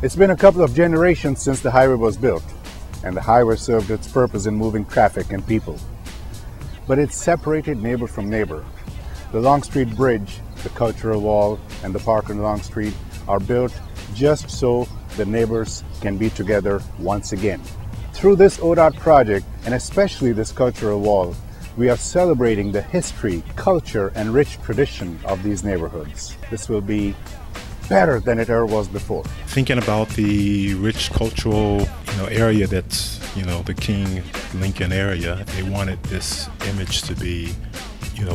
It's been a couple of generations since the highway was built, and the highway served its purpose in moving traffic and people. But it separated neighbor from neighbor. The Long Street Bridge, the Cultural Wall, and the park on Long Street are built just so the neighbors can be together once again. Through this ODOT project, and especially this Cultural Wall, we are celebrating the history, culture, and rich tradition of these neighborhoods. This will be better than it ever was before. Thinking about the rich cultural, area that's, the King Lincoln area, they wanted this image to be,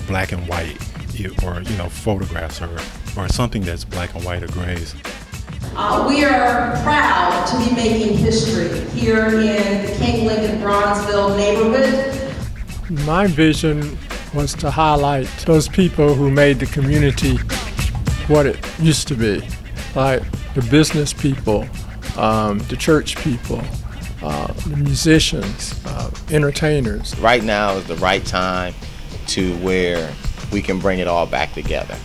black and white, or photographs, or something that's black and white or grays. We are proud to be making history here in the King Lincoln Bronzeville neighborhood. My vision was to highlight those people who made the community what it used to be, like the business people, the church people, the musicians, entertainers. Right now is the right time to where we can bring it all back together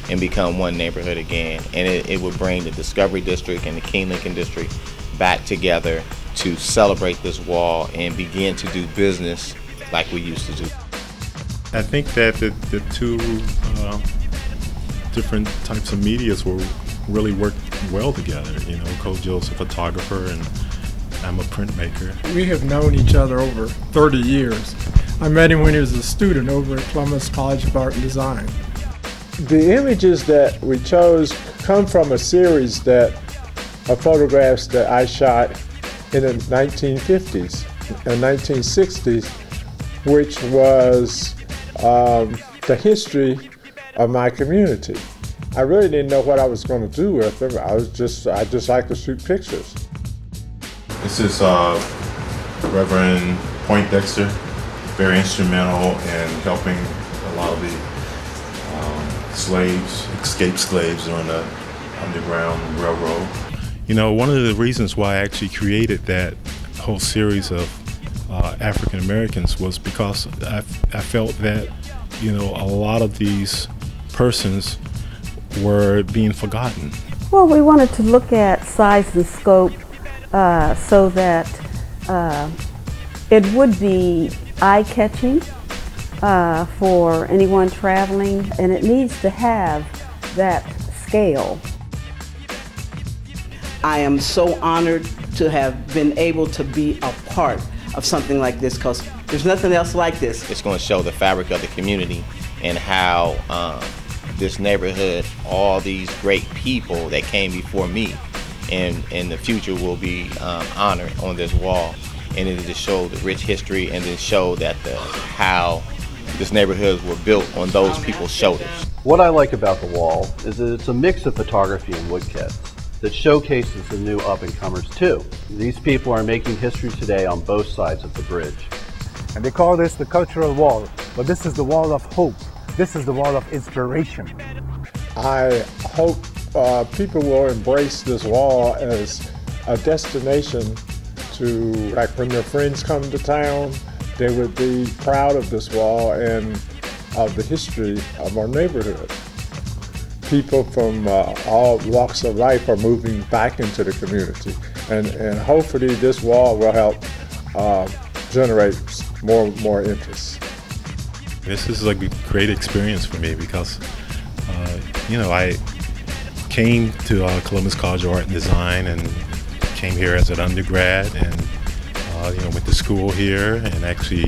and become one neighborhood again. And it would bring the Discovery District and the King Lincoln District back together to celebrate this wall and begin to do business like we used to do. I think that the two different types of medias will really work well together. Kojo's a photographer and I'm a printmaker. We have known each other over 30 years. I met him when he was a student over at Columbus College of Art and Design. The images that we chose come from a series of photographs that I shot in the 1950s and 1960s, which was the history of my community. I really didn't know what I was going to do with them. I just like to shoot pictures. This is Reverend Poindexter, very instrumental in helping a lot of the escaped slaves during the Underground Railroad. One of the reasons why I actually created that whole series of African Americans was because I felt that, a lot of these persons were being forgotten. Well, we wanted to look at size and scope so that it would be eye-catching for anyone traveling, and it needs to have that scale. I am so honored to have been able to be a part of something like this, because there's nothing else like this. It's going to show the fabric of the community and how this neighborhood, all these great people that came before me and in the future will be honored on this wall. And it just show the rich history and then show that how this neighborhoods were built on those people's shoulders. What I like about the wall is that it's a mix of photography and woodcuts that showcases the new up-and-comers too. These people are making history today on both sides of the bridge. And they call this the Cultural Wall, but this is the wall of hope. This is the wall of inspiration. I hope people will embrace this wall as a destination to, like when their friends come to town, they would be proud of this wall and of the history of our neighborhood. People from all walks of life are moving back into the community, and hopefully this wall will help generate more interest. This is like a great experience for me because, I came to Columbus College of Art and Design and came here as an undergrad and, went to school here and actually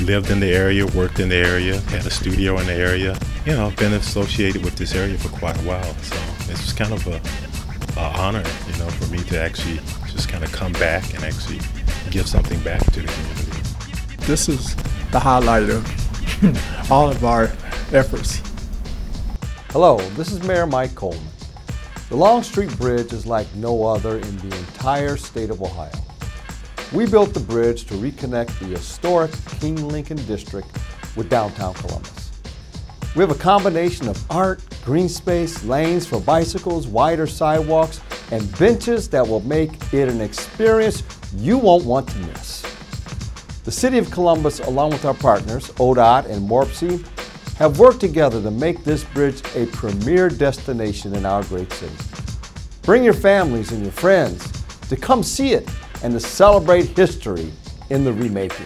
lived in the area, worked in the area, had a studio in the area. I've been associated with this area for quite a while, so it's kind of an honor, for me to actually just kind of come back and actually give something back to the community. This is the highlight of all of our efforts. Hello, this is Mayor Mike Coleman. The Long Street Bridge is like no other in the entire state of Ohio. We built the bridge to reconnect the historic King Lincoln District with downtown Columbus. We have a combination of art, green space, lanes for bicycles, wider sidewalks, and benches that will make it an experience you won't want to miss. The City of Columbus, along with our partners, ODOT and MORPC, have worked together to make this bridge a premier destination in our great city. Bring your families and your friends to come see it and to celebrate history in the remaking.